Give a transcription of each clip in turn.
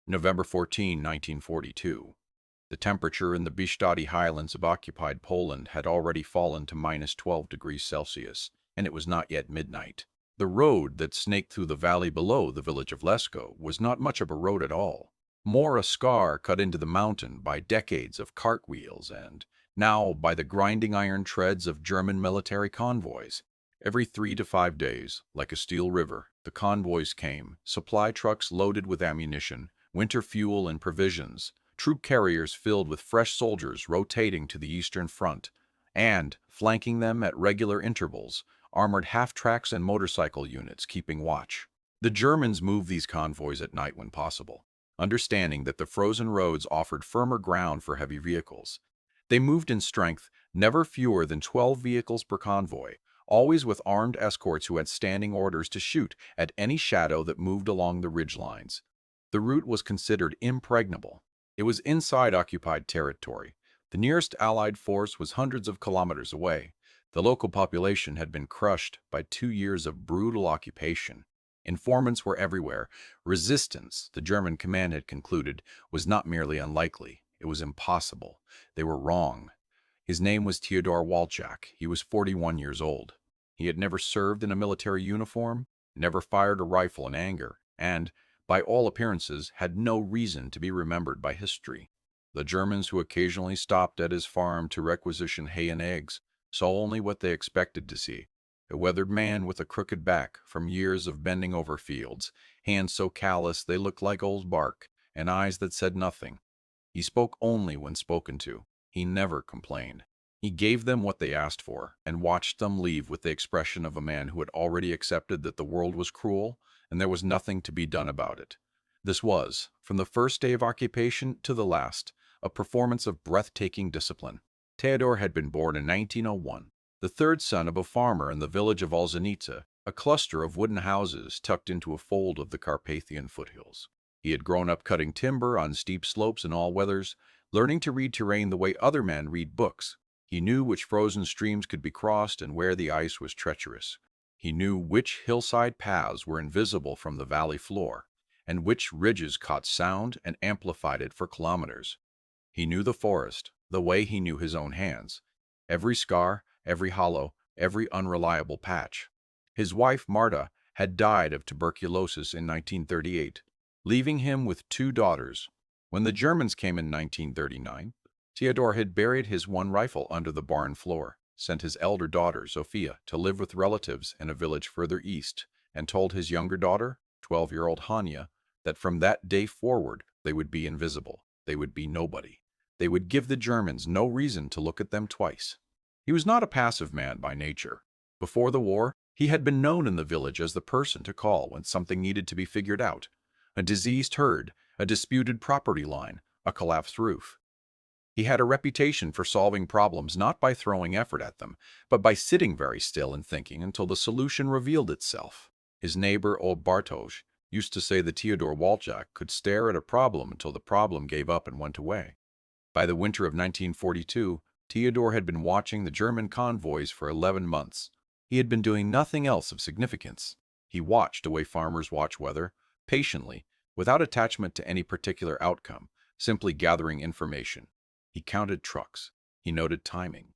November 14, 1942. The temperature in the Bieszczady highlands of occupied Poland had already fallen to -12 degrees Celsius, and it was not yet midnight. The road that snaked through the valley below the village of Lesko was not much of a road at all, more a scar cut into the mountain by decades of cartwheels and, now, by the grinding iron treads of German military convoys. Every 3 to 5 days, like a steel river, the convoys came, supply trucks loaded with ammunition, winter fuel and provisions, troop carriers filled with fresh soldiers rotating to the Eastern Front, and, flanking them at regular intervals, armored half-tracks and motorcycle units keeping watch. The Germans moved these convoys at night when possible, understanding that the frozen roads offered firmer ground for heavy vehicles. They moved in strength, never fewer than 12 vehicles per convoy, always with armed escorts who had standing orders to shoot at any shadow that moved along the ridge lines. The route was considered impregnable. It was inside occupied territory. The nearest Allied force was hundreds of kilometers away. The local population had been crushed by 2 years of brutal occupation. Informants were everywhere. Resistance, the German command had concluded, was not merely unlikely. It was impossible. They were wrong. His name was Theodor Walczak. He was 41 years old. He had never served in a military uniform, never fired a rifle in anger, and, by all appearances, had no reason to be remembered by history. The Germans who occasionally stopped at his farm to requisition hay and eggs saw only what they expected to see: a weathered man with a crooked back from years of bending over fields, hands so callous they looked like old bark, and eyes that said nothing. He spoke only when spoken to. He never complained. He gave them what they asked for, and watched them leave with the expression of a man who had already accepted that the world was cruel, and there was nothing to be done about it. This was, from the first day of occupation to the last, a performance of breathtaking discipline. Theodor had been born in 1901, the third son of a farmer in the village of Olszanica, a cluster of wooden houses tucked into a fold of the Carpathian foothills. He had grown up cutting timber on steep slopes in all weathers, learning to read terrain the way other men read books. He knew which frozen streams could be crossed and where the ice was treacherous. He knew which hillside paths were invisible from the valley floor, and which ridges caught sound and amplified it for kilometers. He knew the forest, the way he knew his own hands, every scar, every hollow, every unreliable patch. His wife, Marta, had died of tuberculosis in 1938, leaving him with 2 daughters. When the Germans came in 1939, Theodor had buried his one rifle under the barn floor, sent his elder daughter, Sophia, to live with relatives in a village further east, and told his younger daughter, 12-year-old Hanya, that from that day forward they would be invisible. They would be nobody. They would give the Germans no reason to look at them twice. He was not a passive man by nature. Before the war, he had been known in the village as the person to call when something needed to be figured out: a diseased herd, a disputed property line, a collapsed roof. He had a reputation for solving problems not by throwing effort at them, but by sitting very still and thinking until the solution revealed itself. His neighbor, old Bartosz, used to say that Theodor Walczak could stare at a problem until the problem gave up and went away. By the winter of 1942, Theodor had been watching the German convoys for 11 months. He had been doing nothing else of significance. He watched the way farmers watch weather, patiently, without attachment to any particular outcome, simply gathering information. He counted trucks. He noted timing.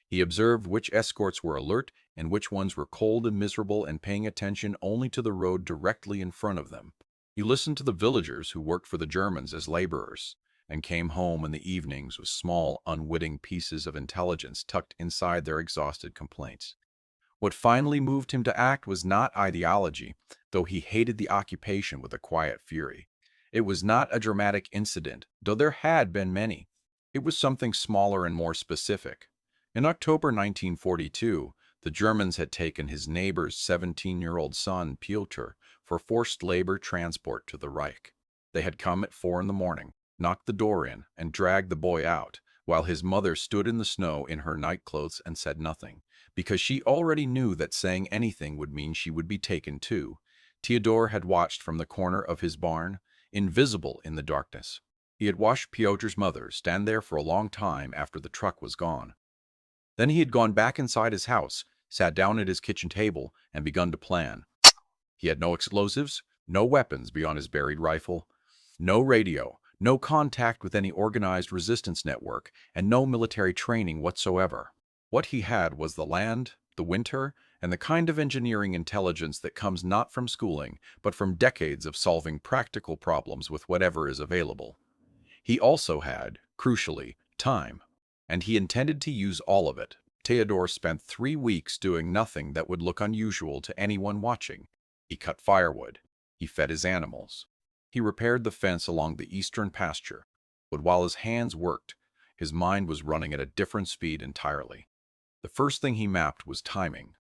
He observed which escorts were alert and which ones were cold and miserable and paying attention only to the road directly in front of them. He listened to the villagers who worked for the Germans as laborers, and came home in the evenings with small, unwitting pieces of intelligence tucked inside their exhausted complaints. What finally moved him to act was not ideology, though he hated the occupation with a quiet fury. It was not a dramatic incident, though there had been many. It was something smaller and more specific. In October 1942, the Germans had taken his neighbor's 17-year-old son, Piotr, for forced labor transport to the Reich. They had come at 4 in the morning, knocked the door in, and dragged the boy out, while his mother stood in the snow in her nightclothes and said nothing, because she already knew that saying anything would mean she would be taken too. Theodor had watched from the corner of his barn, invisible in the darkness. He had watched Piotr's mother stand there for a long time after the truck was gone. Then he had gone back inside his house, sat down at his kitchen table, and begun to plan. He had no explosives, no weapons beyond his buried rifle, No radio, no contact with any organized resistance network, and no military training whatsoever. What he had was the land, the winter, and the kind of engineering intelligence that comes not from schooling, but from decades of solving practical problems with whatever is available. He also had, crucially, time, and he intended to use all of it. Theodore spent 3 weeks doing nothing that would look unusual to anyone watching. He cut firewood. He fed his animals. He repaired the fence along the eastern pasture. But while his hands worked, his mind was running at a different speed entirely. The first thing he mapped was timing.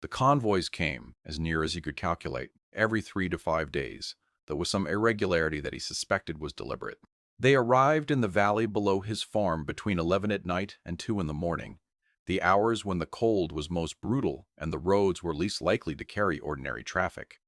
The convoys came, as near as he could calculate, every 3 to 5 days, though with some irregularity that he suspected was deliberate. They arrived in the valley below his farm between 11 at night and 2 in the morning, the hours when the cold was most brutal and the roads were least likely to carry ordinary traffic.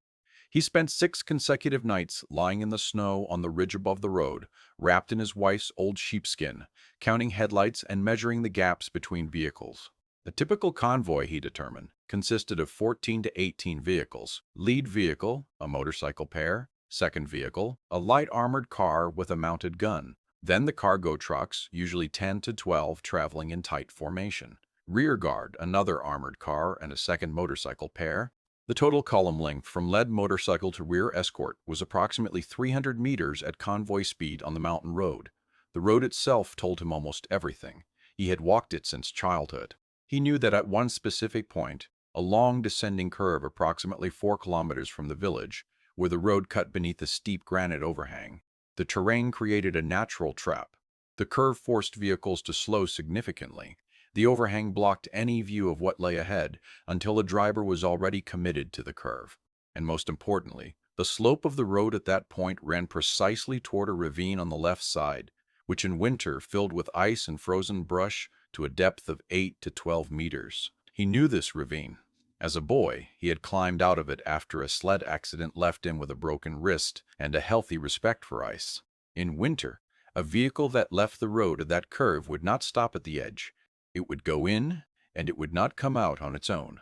He spent 6 consecutive nights lying in the snow on the ridge above the road, wrapped in his wife's old sheepskin, counting headlights and measuring the gaps between vehicles. A typical convoy, he determined, consisted of 14 to 18 vehicles. Lead vehicle, a motorcycle pair. Second vehicle, a light armored car with a mounted gun. Then the cargo trucks, usually 10 to 12, traveling in tight formation. Rear guard, another armored car and a second motorcycle pair. The total column length from lead motorcycle to rear escort was approximately 300 meters at convoy speed on the mountain road. The road itself told him almost everything. He had walked it since childhood. He knew that at one specific point, a long descending curve approximately 4 kilometers from the village, where the road cut beneath a steep granite overhang, the terrain created a natural trap. The curve forced vehicles to slow significantly. The overhang blocked any view of what lay ahead until the driver was already committed to the curve. And most importantly, the slope of the road at that point ran precisely toward a ravine on the left side, which in winter filled with ice and frozen brush to a depth of 8 to 12 meters. He knew this ravine. As a boy, he had climbed out of it after a sled accident left him with a broken wrist and a healthy respect for ice. In winter, a vehicle that left the road at that curve would not stop at the edge. It would go in, and it would not come out on its own.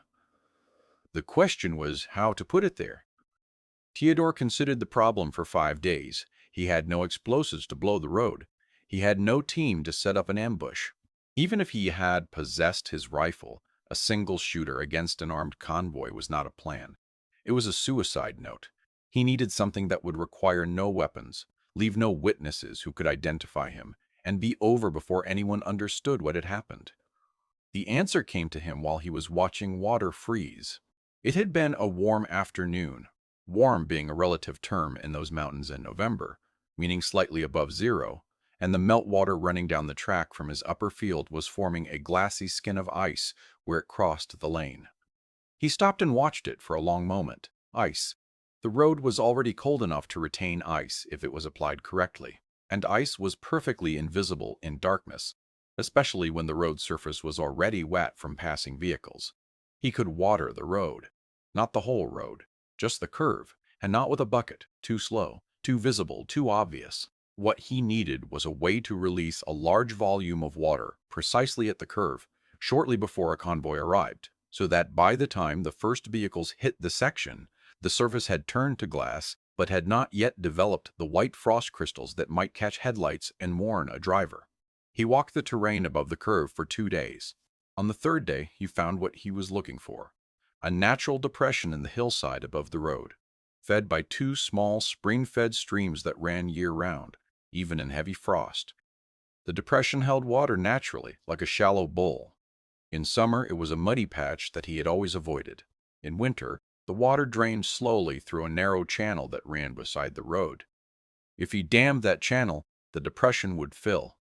The question was how to put it there. Theodore considered the problem for 5 days. He had no explosives to blow the road. He had no team to set up an ambush. Even if he had possessed his rifle, a single shooter against an armed convoy was not a plan. It was a suicide note. He needed something that would require no weapons, leave no witnesses who could identify him, and be over before anyone understood what had happened. The answer came to him while he was watching water freeze. It had been a warm afternoon, warm being a relative term in those mountains in November, meaning slightly above zero, and the meltwater running down the track from his upper field was forming a glassy skin of ice where it crossed the lane. He stopped and watched it for a long moment. Ice. The road was already cold enough to retain ice if it was applied correctly, and ice was perfectly invisible in darkness, especially when the road surface was already wet from passing vehicles. He could water the road. Not the whole road, just the curve, and not with a bucket, too slow, too visible, too obvious. What he needed was a way to release a large volume of water precisely at the curve, shortly before a convoy arrived, so that by the time the first vehicles hit the section, the surface had turned to glass but had not yet developed the white frost crystals that might catch headlights and warn a driver. He walked the terrain above the curve for 2 days. On the third day, he found what he was looking for, a natural depression in the hillside above the road, fed by 2 small spring-fed streams that ran year-round, even in heavy frost. The depression held water naturally, like a shallow bowl. In summer, it was a muddy patch that he had always avoided. In winter, the water drained slowly through a narrow channel that ran beside the road. If he dammed that channel, the depression would fill.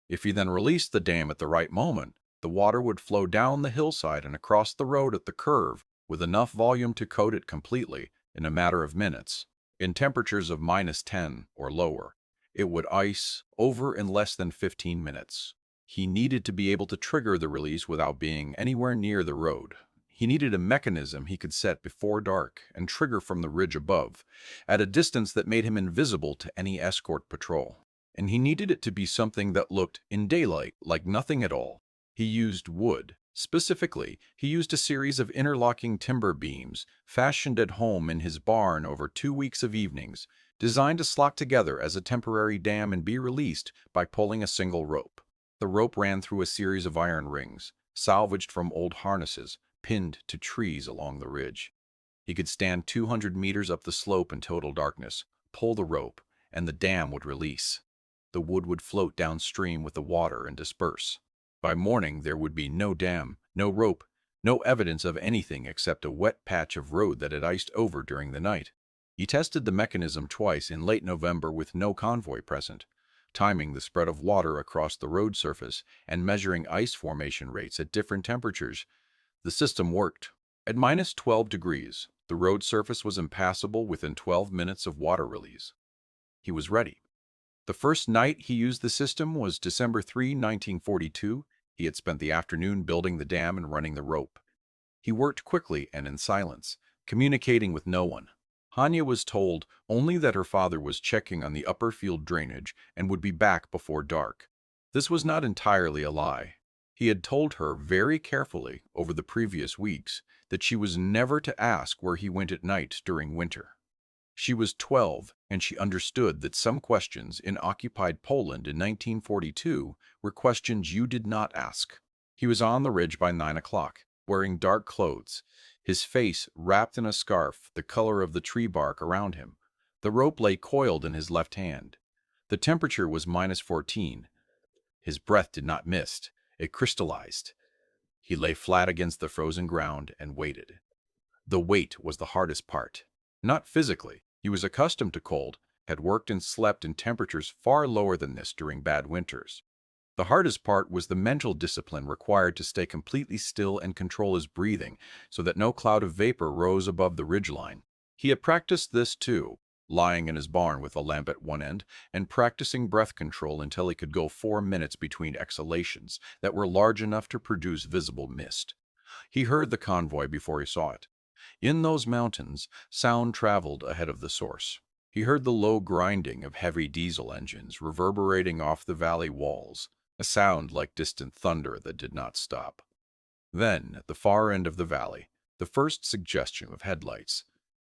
If he then released the dam at the right moment, the water would flow down the hillside and across the road at the curve with enough volume to coat it completely in a matter of minutes. In temperatures of -10 or lower, it would ice over in less than 15 minutes. He needed to be able to trigger the release without being anywhere near the road. He needed a mechanism he could set before dark and trigger from the ridge above, at a distance that made him invisible to any escort patrol. And he needed it to be something that looked, in daylight, like nothing at all. He used wood. Specifically, he used a series of interlocking timber beams, fashioned at home in his barn over 2 weeks of evenings, designed to lock together as a temporary dam and be released by pulling a single rope. The rope ran through a series of iron rings, salvaged from old harnesses, pinned to trees along the ridge. He could stand 200 meters up the slope in total darkness, pull the rope, and the dam would release. The wood would float downstream with the water and disperse. By morning, there would be no dam, no rope, no evidence of anything except a wet patch of road that had iced over during the night. He tested the mechanism twice in late November with no convoy present, timing the spread of water across the road surface and measuring ice formation rates at different temperatures. The system worked. At minus 12 degrees, the road surface was impassable within 12 minutes of water release. He was ready. The first night he used the system was December 3, 1942. He had spent the afternoon building the dam and running the rope. He worked quickly and in silence, communicating with no one. Hanya was told only that her father was checking on the upper field drainage and would be back before dark. This was not entirely a lie. He had told her very carefully over the previous weeks that she was never to ask where he went at night during winter. She was 12, and she understood that some questions in occupied Poland in 1942 were questions you did not ask. He was on the ridge by 9 o'clock, wearing dark clothes, his face wrapped in a scarf the color of the tree bark around him. The rope lay coiled in his left hand. The temperature was minus 14. His breath did not mist, it crystallized. He lay flat against the frozen ground and waited. The wait was the hardest part. Not physically. He was accustomed to cold, had worked and slept in temperatures far lower than this during bad winters. The hardest part was the mental discipline required to stay completely still and control his breathing so that no cloud of vapor rose above the ridgeline. He had practiced this too, lying in his barn with a lamp at one end and practicing breath control until he could go 4 minutes between exhalations that were large enough to produce visible mist. He heard the convoy before he saw it. In those mountains, sound traveled ahead of the source. He heard the low grinding of heavy diesel engines reverberating off the valley walls, a sound like distant thunder that did not stop. Then, at the far end of the valley, the first suggestion of headlights.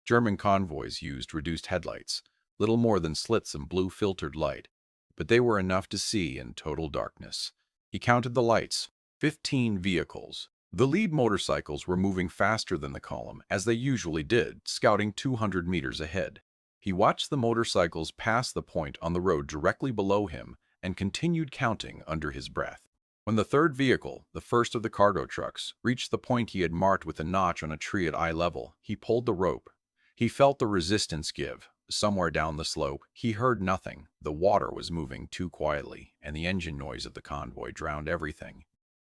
German convoys used reduced headlights, little more than slits in blue filtered light, but they were enough to see in total darkness. He counted the lights, 15 vehicles. The lead motorcycles were moving faster than the column, as they usually did, scouting 200 meters ahead. He watched the motorcycles pass the point on the road directly below him and continued counting under his breath. When the third vehicle, the first of the cargo trucks, reached the point he had marked with a notch on a tree at eye level, he pulled the rope. He felt the resistance give. Somewhere down the slope, he heard nothing. The water was moving too quietly, and the engine noise of the convoy drowned everything.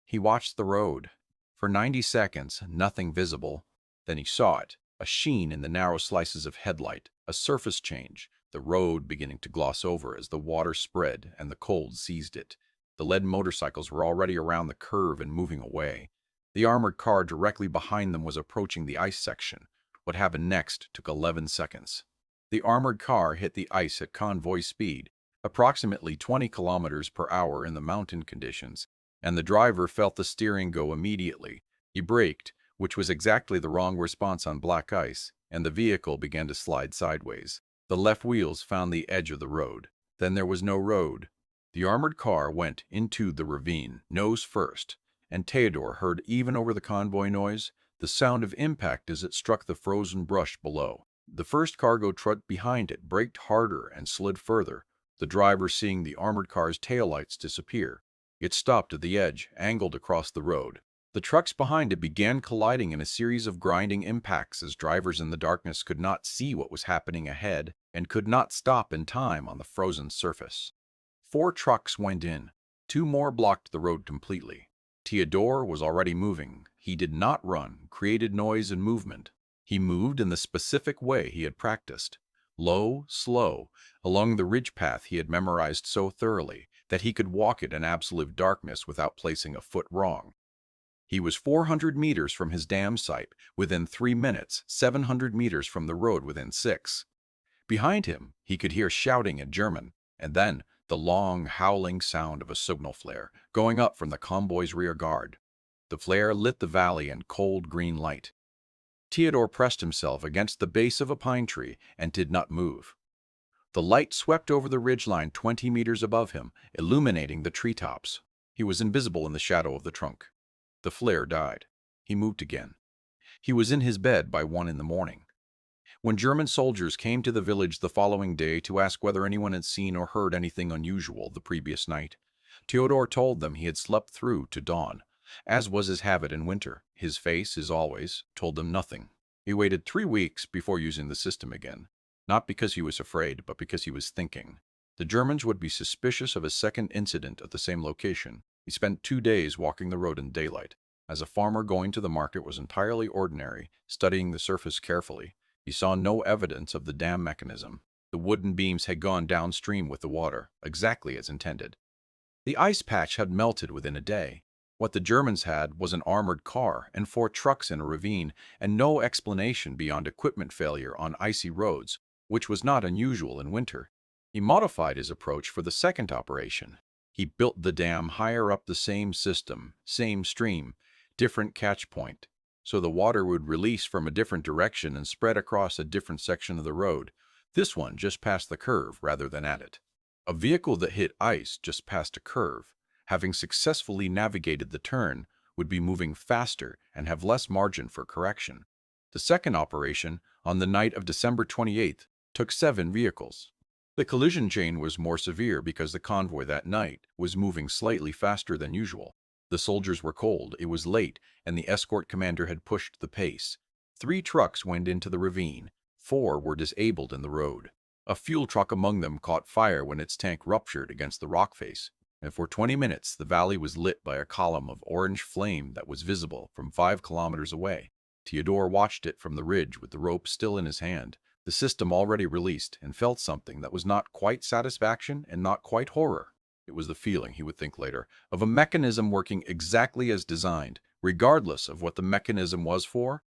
He watched the road. For 90 seconds, nothing visible. Then he saw it, a sheen in the narrow slices of headlight, a surface change, the road beginning to gloss over as the water spread and the cold seized it. The lead motorcycles were already around the curve and moving away. The armored car directly behind them was approaching the ice section. What happened next took 11 seconds. The armored car hit the ice at convoy speed, approximately 20 kilometers per hour in the mountain conditions, and the driver felt the steering go immediately. He braked, which was exactly the wrong response on black ice, and the vehicle began to slide sideways. The left wheels found the edge of the road. Then there was no road. The armored car went into the ravine, nose first, and Theodore heard, even over the convoy noise, the sound of impact as it struck the frozen brush below. The first cargo truck behind it braked harder and slid further, the driver seeing the armored car's taillights disappear. It stopped at the edge, angled across the road. The trucks behind it began colliding in a series of grinding impacts as drivers in the darkness could not see what was happening ahead and could not stop in time on the frozen surface. 4 trucks went in. 2 more blocked the road completely. Theodore was already moving. He did not run, created noise and movement. He moved in the specific way he had practiced. Low, slow, along the ridge path he had memorized so thoroughly that he could walk it in absolute darkness without placing a foot wrong. He was 400 meters from his dam site within 3 minutes, 700 meters from the road within 6. Behind him, he could hear shouting in German, and then the long, howling sound of a signal flare going up from the convoy's rear guard. The flare lit the valley in cold green light. Theodore pressed himself against the base of a pine tree and did not move. The light swept over the ridgeline 20 meters above him, illuminating the treetops. He was invisible in the shadow of the trunk. The flare died. He moved again. He was in his bed by 1 in the morning. When German soldiers came to the village the following day to ask whether anyone had seen or heard anything unusual the previous night, Theodore told them he had slept through to dawn. As was his habit in winter, his face, as always, told them nothing. He waited 3 weeks before using the system again, not because he was afraid, but because he was thinking. The Germans would be suspicious of a second incident at the same location. He spent 2 days walking the road in daylight. As a farmer going to the market was entirely ordinary, studying the surface carefully. He saw no evidence of the dam mechanism. The wooden beams had gone downstream with the water, exactly as intended. The ice patch had melted within a day. What the Germans had was an armored car and 4 trucks in a ravine, and no explanation beyond equipment failure on icy roads, which was not unusual in winter. He modified his approach for the second operation. He built the dam higher up the same system, same stream, different catch point, so the water would release from a different direction and spread across a different section of the road, this one just past the curve rather than at it. A vehicle that hit ice just past a curve, having successfully navigated the turn, would be moving faster and have less margin for correction. The second operation, on the night of December 28th, took 7 vehicles. The collision chain was more severe because the convoy that night was moving slightly faster than usual. The soldiers were cold, it was late, and the escort commander had pushed the pace. 3 trucks went into the ravine. 4 were disabled in the road. A fuel truck among them caught fire when its tank ruptured against the rock face, and for 20 minutes the valley was lit by a column of orange flame that was visible from 5 kilometers away. Theodore watched it from the ridge with the rope still in his hand, the system already released, and felt something that was not quite satisfaction and not quite horror. It was the feeling, he would think later, of a mechanism working exactly as designed, regardless of what the mechanism was for.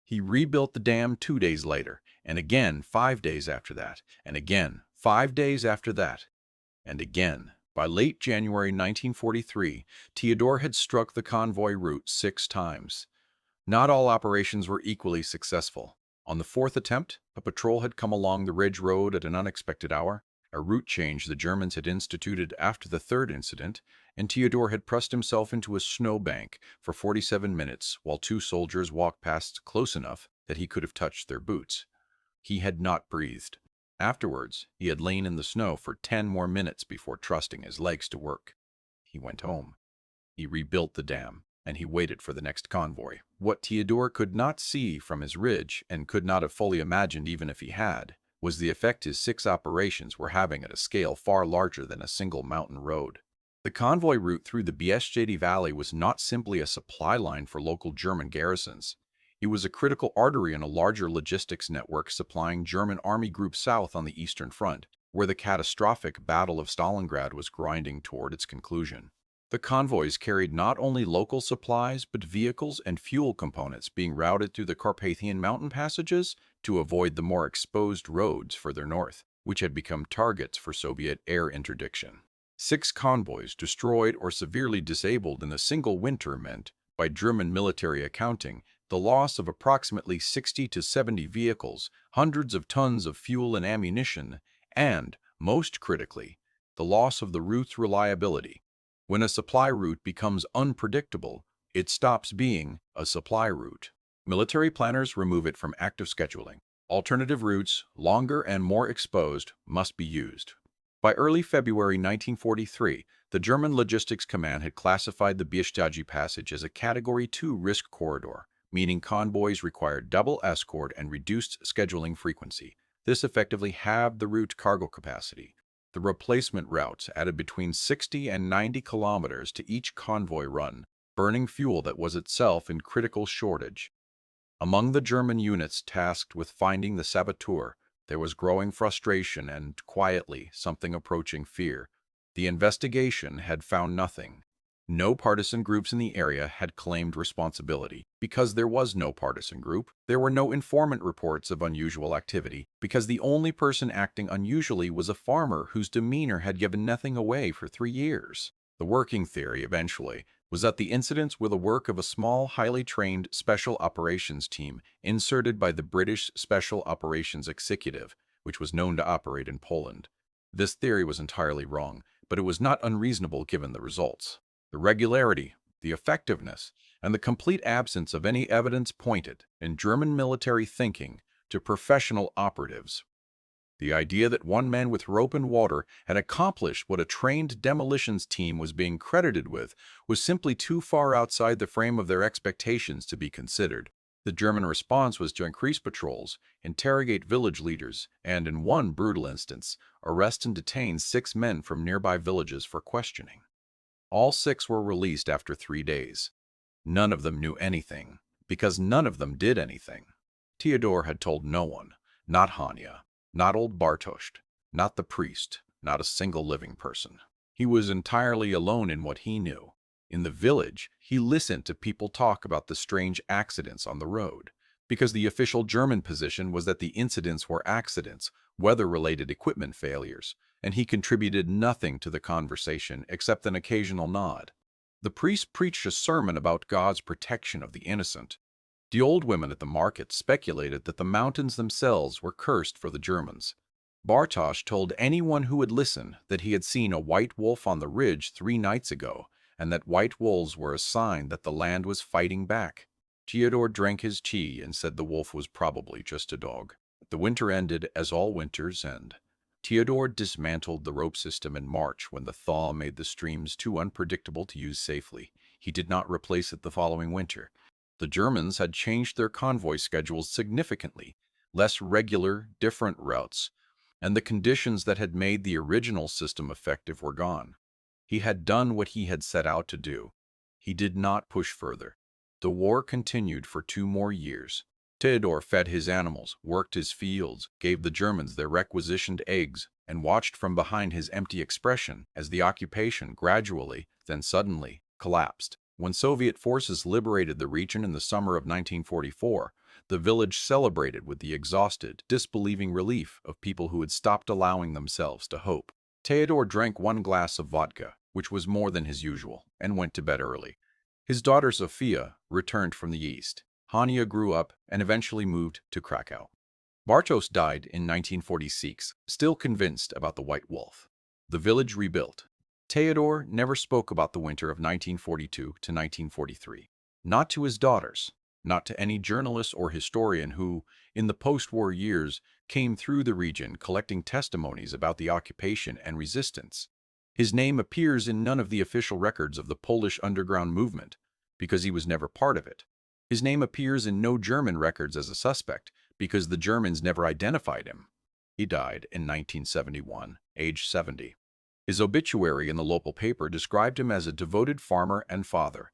He rebuilt the dam 2 days later, and again 5 days after that, and again 5 days after that, and again. By late January 1943, Theodore had struck the convoy route 6 times. Not all operations were equally successful. On the 4th attempt, a patrol had come along the ridge road at an unexpected hour, a route change the Germans had instituted after the 3rd incident, and Theodore had pressed himself into a snowbank for 47 minutes while 2 soldiers walked past close enough that he could have touched their boots. He had not breathed. Afterwards, he had lain in the snow for 10 more minutes before trusting his legs to work. He went home. He rebuilt the dam, and he waited for the next convoy. What Theodore could not see from his ridge, and could not have fully imagined even if he had, was the effect his 6 operations were having at a scale far larger than a single mountain road. The convoy route through the Bieszczady Valley was not simply a supply line for local German garrisons. It was a critical artery in a larger logistics network supplying German Army Group South on the Eastern Front, where the catastrophic Battle of Stalingrad was grinding toward its conclusion. The convoys carried not only local supplies, but vehicles and fuel components being routed through the Carpathian mountain passages to avoid the more exposed roads further north, which had become targets for Soviet air interdiction. 6 convoys destroyed or severely disabled in a single winter meant, by German military accounting, the loss of approximately 60 to 70 vehicles, hundreds of tons of fuel and ammunition, and, most critically, the loss of the route's reliability. When a supply route becomes unpredictable, it stops being a supply route. Military planners remove it from active scheduling. Alternative routes, longer and more exposed, must be used. By early February 1943, the German Logistics Command had classified the Bieszczady Passage as a Category 2 risk corridor, meaning convoys required double escort and reduced scheduling frequency. This effectively halved the route's cargo capacity. The replacement routes added between 60 and 90 kilometers to each convoy run, burning fuel that was itself in critical shortage. Among the German units tasked with finding the saboteur, there was growing frustration and, quietly, something approaching fear. The investigation had found nothing. No partisan groups in the area had claimed responsibility. Because there was no partisan group, there were no informant reports of unusual activity, because the only person acting unusually was a farmer whose demeanor had given nothing away for 3 years. The working theory, eventually, was that the incidents were the work of a small, highly trained special operations team inserted by the British Special Operations Executive, which was known to operate in Poland. This theory was entirely wrong, but it was not unreasonable given the results. The regularity, the effectiveness, and the complete absence of any evidence pointed, in German military thinking, to professional operatives. The idea that one man with rope and water had accomplished what a trained demolitions team was being credited with was simply too far outside the frame of their expectations to be considered. The German response was to increase patrols, interrogate village leaders, and, in one brutal instance, arrest and detain 6 men from nearby villages for questioning. All 6 were released after 3 days. None of them knew anything, because none of them did anything. Theodor had told no one, not Hania, not old Bartosz, not the priest, not a single living person. He was entirely alone in what he knew. In the village, he listened to people talk about the strange accidents on the road, because the official German position was that the incidents were accidents, weather-related equipment failures, and he contributed nothing to the conversation except an occasional nod. The priest preached a sermon about God's protection of the innocent. The old women at the market speculated that the mountains themselves were cursed for the Germans. Bartosz told anyone who would listen that he had seen a white wolf on the ridge 3 nights ago, and that white wolves were a sign that the land was fighting back. Theodor drank his tea and said the wolf was probably just a dog. The winter ended as all winters end. Theodor dismantled the rope system in March when the thaw made the streams too unpredictable to use safely. He did not replace it the following winter. The Germans had changed their convoy schedules significantly, less regular, different routes, and the conditions that had made the original system effective were gone. He had done what he had set out to do. He did not push further. The war continued for 2 more years. Theodor fed his animals, worked his fields, gave the Germans their requisitioned eggs, and watched from behind his empty expression as the occupation gradually, then suddenly, collapsed. When Soviet forces liberated the region in the summer of 1944, the village celebrated with the exhausted, disbelieving relief of people who had stopped allowing themselves to hope. Theodor drank 1 glass of vodka, which was more than his usual, and went to bed early. His daughter Sophia returned from the east. Hania grew up and eventually moved to Krakow. Bartosz died in 1946, still convinced about the White Wolf. The village rebuilt. Theodor never spoke about the winter of 1942 to 1943. Not to his daughters, not to any journalist or historian who, in the post-war years, came through the region collecting testimonies about the occupation and resistance. His name appears in none of the official records of the Polish underground movement, because he was never part of it. His name appears in no German records as a suspect, because the Germans never identified him. He died in 1971, age 70. His obituary in the local paper described him as a devoted farmer and father.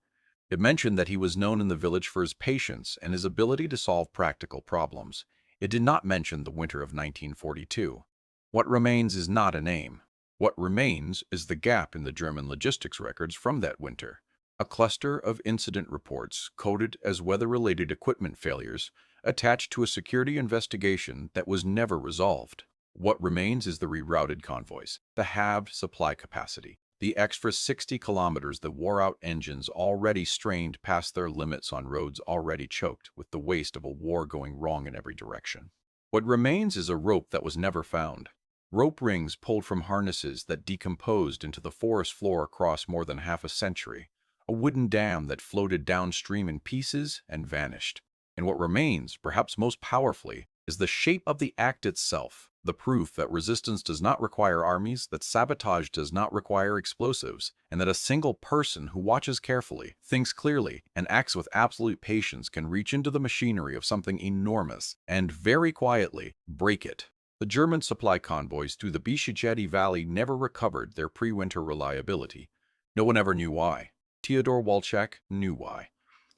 It mentioned that he was known in the village for his patience and his ability to solve practical problems. It did not mention the winter of 1942. What remains is not a name. What remains is the gap in the German logistics records from that winter. A cluster of incident reports coded as weather-related equipment failures attached to a security investigation that was never resolved. What remains is the rerouted convoys, the halved supply capacity, the extra 60 kilometers that wore-out engines already strained past their limits on roads already choked with the waste of a war going wrong in every direction. What remains is a rope that was never found. Rope rings pulled from harnesses that decomposed into the forest floor across more than half a century. A wooden dam that floated downstream in pieces and vanished. And what remains, perhaps most powerfully, is the shape of the act itself, the proof that resistance does not require armies, that sabotage does not require explosives, and that a single person who watches carefully, thinks clearly, and acts with absolute patience can reach into the machinery of something enormous and, very quietly, break it. The German supply convoys through the Bieszczady Valley never recovered their pre-winter reliability. No one ever knew why. Theodor Walczak knew why,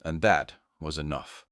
and that was enough.